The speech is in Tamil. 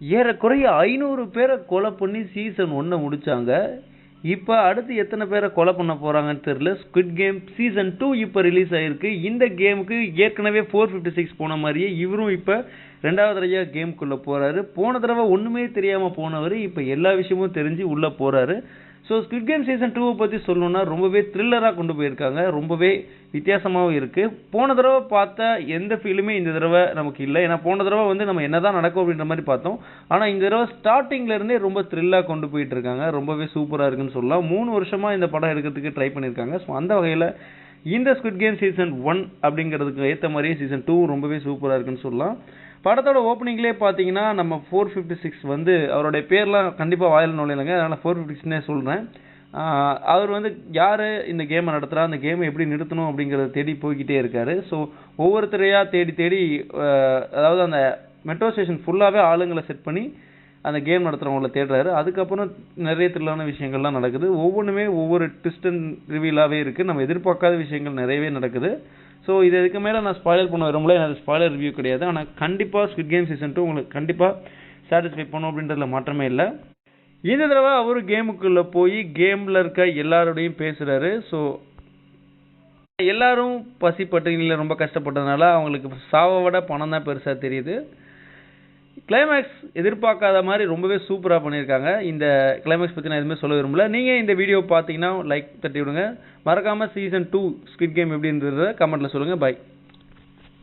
ஏறக்குறைய 500 பேரை கொலை பண்ணி சீசன் 1 முடிச்சாங்க. இப்போ அடுத்து எத்தனை பேரை கொலை பண்ண போறாங்கன்னு தெரியல. ஸ்குவிட் கேம் சீசன் 2 இப்போ ரிலீஸ் ஆயிருக்கு. இந்த கேமுக்கு ஏற்கனவே 456 போன மாதிரியே இவரும் இப்போ ரெண்டாவது தடவையா கேமுக்குள்ள போறாரு. போன தடவை ஒண்ணுமே தெரியாம போனவர் இப்போ எல்லா விஷயமும் தெரிஞ்சு உள்ள போறாரு. ஸோ ஸ்குவிட் கேம் சீசன் 2 பற்றி சொல்லணும்னா ரொம்பவே த்ரில்லராக கொண்டு போயிருக்காங்க. ரொம்பவே வித்தியாசமாகவும் இருக்குது. போன தடவை பார்த்த எந்த ஃபீலுமே இந்த தடவை நமக்கு இல்லை. ஏன்னா போன தடவை வந்து நம்ம என்னதான் நடக்கும் அப்படின்ற மாதிரி பார்த்தோம். ஆனால் இந்த தடவை ஸ்டார்டிங்லேருந்தே ரொம்ப த்ரில்லாக கொண்டு போயிட்டு இருக்காங்க. ரொம்பவே சூப்பராக இருக்குன்னு சொல்லலாம். 3 வருஷமாக இந்த படம் எடுக்கிறதுக்கு ட்ரை பண்ணியிருக்காங்க. ஸோ அந்த வகையில் இந்த ஸ்குவிட் கேம் சீசன் 1 அப்படிங்கிறதுக்கு ஏற்ற மாதிரியே சீசன் 2 ரொம்பவே சூப்பராக இருக்குன்னு சொல்லலாம். படத்தோட ஓப்பனிங்லேயே பார்த்தீங்கன்னா நம்ம 456 வந்து அவருடைய பேர்லாம் கண்டிப்பாக வாயில் நுழையலைங்க. அதனால் 456னே சொல்கிறேன். அவர் வந்து யார் இந்த கேமை நடத்துகிறா, அந்த கேமை எப்படி நிறுத்தணும் அப்படிங்கிறத தேடி போய்கிட்டே இருக்காரு. ஸோ ஒவ்வொருத்தரையாக தேடி அதாவது அந்த மெட்ரோ ஸ்டேஷன் ஃபுல்லாகவே ஆளுங்களை செட் பண்ணி அந்த கேம் நடத்துகிறவங்கள தேடுறாரு. அதுக்கப்புறம் நிறைய த்ரில்லான விஷயங்கள்லாம் நடக்குது. ஒவ்வொன்றுமே ஒவ்வொரு ட்விஸ்ட் அண்ட் ரிவீலாகவே இருக்குது. நம்ம எதிர்பார்க்காத விஷயங்கள் நிறையவே நடக்குது. ஸோ இதுக்கு மேலே நான் ஸ்பாய்லர் பண்ண விரும்பல. எனக்கு ஸ்பாய்லர் ரிவ்யூ கிடையாது. ஆனால் கண்டிப்பாக ஸ்குவிட் கேம் சீசன் 2 உங்களுக்கு கண்டிப்பாக சாட்டிஸ்ஃபை பண்ணும் அப்படின்றதுல மாற்றமே இல்லை. இந்த தடவை அவர் கேமுக்குள்ளே போய் கேமில் இருக்க எல்லாரோடையும் பேசுகிறாரு. ஸோ எல்லாரும் பசி பட்டினியில் ரொம்ப கஷ்டப்பட்டதுனால அவங்களுக்கு சாவை விட பணம் தான் பெருசாக தெரியுது. கிளைமேக்ஸ் எதிர்பார்க்காத மாதிரி ரொம்பவே சூப்பராக பண்ணியிருக்காங்க. இந்த கிளைமேக்ஸ் பற்றி நான் எதுவுமே சொல்ல விரும்பல. நீங்கள் இந்த வீடியோ பார்த்தீங்கன்னா லைக் தட்டி விடுங்க. மறக்காமல் சீசன் 2 ஸ்குவிட் கேம் எப்படின்றத கமெண்ட்டில் சொல்லுங்கள். பை.